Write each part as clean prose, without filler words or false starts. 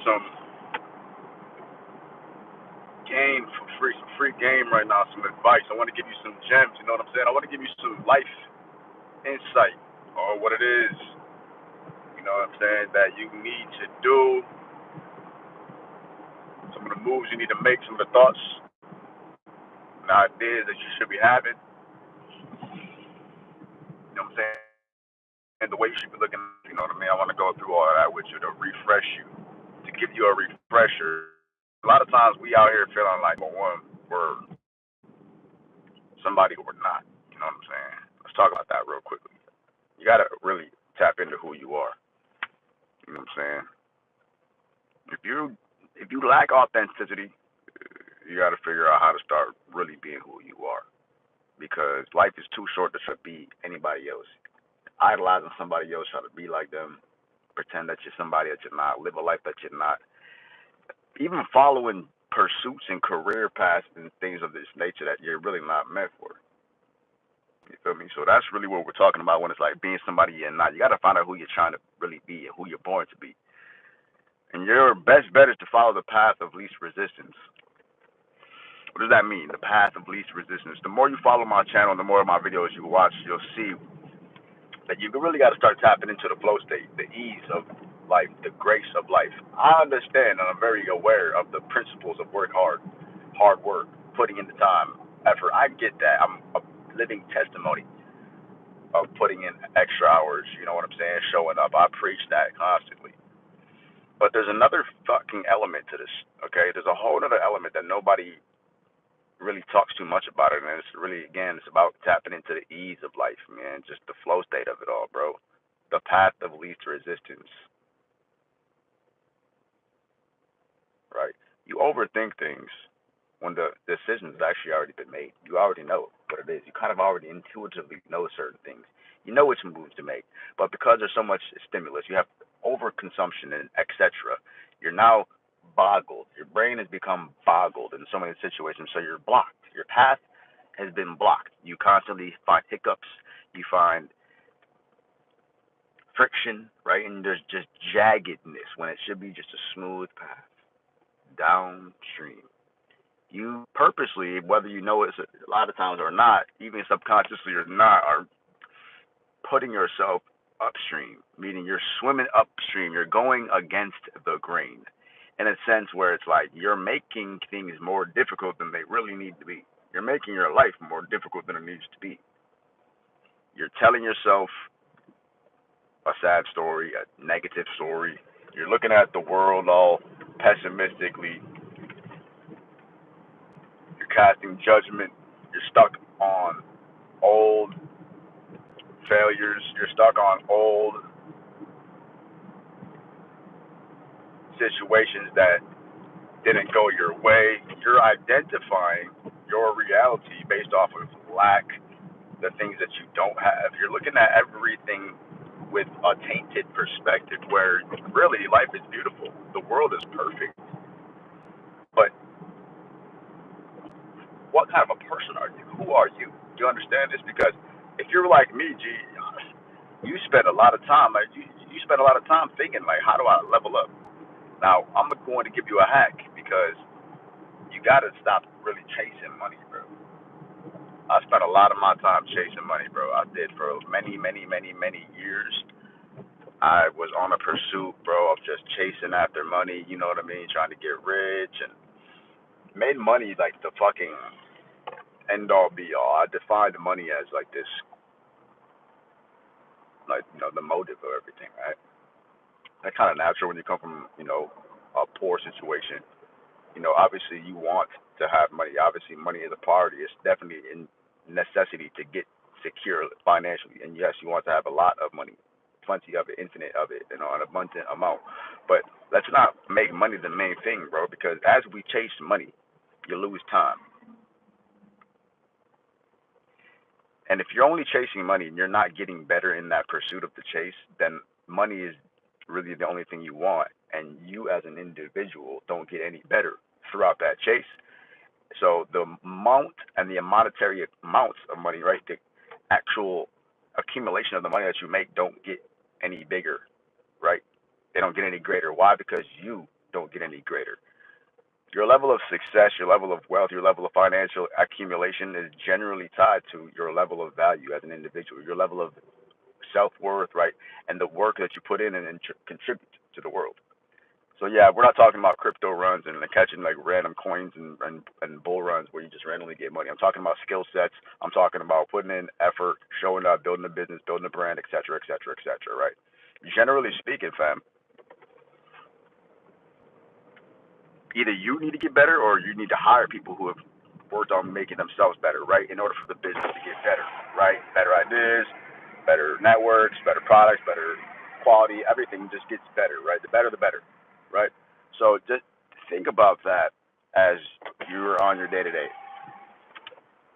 some game for free, some free game right now, some advice. I want to give you some gems, you know what I'm saying? I want to give you some life insight on what it is, you know what I'm saying, that you need to do, some of the moves you need to make, some of the thoughts and ideas that you should be having, you know what I'm saying, and the way you should be looking, you know what I mean? I want to go through all of that with you to refresh you, to give you a refresher. A lot of times we out here feeling like, well, one, we're somebody we're not, you know what I'm saying? Let's talk about that real quickly. You got to really tap into who you are, you know what I'm saying? If you lack authenticity, you got to figure out how to start really being who you are, because life is too short to be anybody else. Idolizing somebody else, try to be like them, pretend that you're somebody that you're not, live a life that you're not, even following pursuits and career paths and things of this nature that you're really not meant for. You feel me? So that's really what we're talking about when it's like being somebody you're not. You got to find out who you're trying to really be and who you're born to be. And your best bet is to follow the path of least resistance. What does that mean? The path of least resistance. The more you follow my channel, the more of my videos you watch, you'll see that you really got to start tapping into the flow state, the ease of life, the grace of life. I understand and I'm very aware of the principles of hard work, putting in the time, effort. I get that. I'm a living testimony of putting in extra hours, you know what I'm saying, showing up. I preach that constantly. But there's another fucking element to this, okay? There's a whole other element that nobody really talks too much about it, and it's really, again, it's about tapping into the ease of life, man, just the flow state of it all, bro. The path of least resistance, right? You overthink things when the decision's actually already been made. You already know what it is. You kind of already intuitively know certain things. You know which moves to make, but because there's so much stimulus, you have overconsumption and etc. You're now boggled. Your brain has become boggled in so many situations, so you're blocked. Your path has been blocked. You constantly find hiccups. You find friction, right? And there's just jaggedness when it should be just a smooth path downstream. You purposely, whether you know it a lot of times or not, even subconsciously or not, are putting yourself upstream, meaning you're swimming upstream. You're going against the grain in a sense where it's like you're making things more difficult than they really need to be. You're making your life more difficult than it needs to be. You're telling yourself a sad story, a negative story. You're looking at the world all pessimistically. You're casting judgment. You're stuck on old failures. You're stuck on old situations that didn't go your way. You're identifying your reality based off of lack, the things that you don't have. You're looking at everything with a tainted perspective where really life is beautiful. The world is perfect. But what kind of a person are you? Who are you? Do you understand this? Because if you're like me, G, you spend a lot of time, like you spend a lot of time thinking, like, how do I level up? Now, I'm going to give you a hack because you got to stop really chasing money, bro. I spent a lot of my time chasing money, bro. I did for many, many, many, many years. I was on a pursuit, bro, of just chasing after money, you know what I mean, trying to get rich and made money like the fucking end all be all. I defined money as like this, like, you know, the motive of everything, right? That's kind of natural when you come from, you know, a poor situation. You know, obviously you want to have money. Obviously, money is a priority. It's definitely a necessity to get secure financially. And yes, you want to have a lot of money, plenty of it, infinite of it, you know, an abundant amount. But let's not make money the main thing, bro, because as we chase money, you lose time. And if you're only chasing money and you're not getting better in that pursuit of the chase, then money is really the only thing you want. And you as an individual don't get any better throughout that chase. So the amount and the monetary amounts of money, right, the actual accumulation of the money that you make don't get any bigger, right? They don't get any greater. Why? Because you don't get any greater. Your level of success, your level of wealth, your level of financial accumulation is generally tied to your level of value as an individual, your level of self-worth, right, and the work that you put in and contribute to the world. So yeah, we're not talking about crypto runs and catching like random coins and bull runs where you just randomly get money. I'm talking about skill sets. I'm talking about putting in effort, showing up, building a business, building a brand, et cetera, et cetera, et cetera, right? Generally speaking, fam, either you need to get better or you need to hire people who have worked on making themselves better, right? In order for the business to get better, right? Better ideas, better networks, better products, better quality, everything just gets better, right? The better, right? So just think about that as you're on your day to day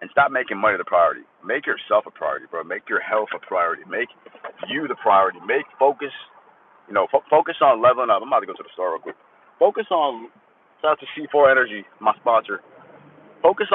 and stop making money the priority. Make yourself a priority, bro. Make your health a priority. Make you the priority. Make focus, focus on leveling up. I'm about to go to the store real quick. Focus on, shout out to C4 Energy, my sponsor. Focus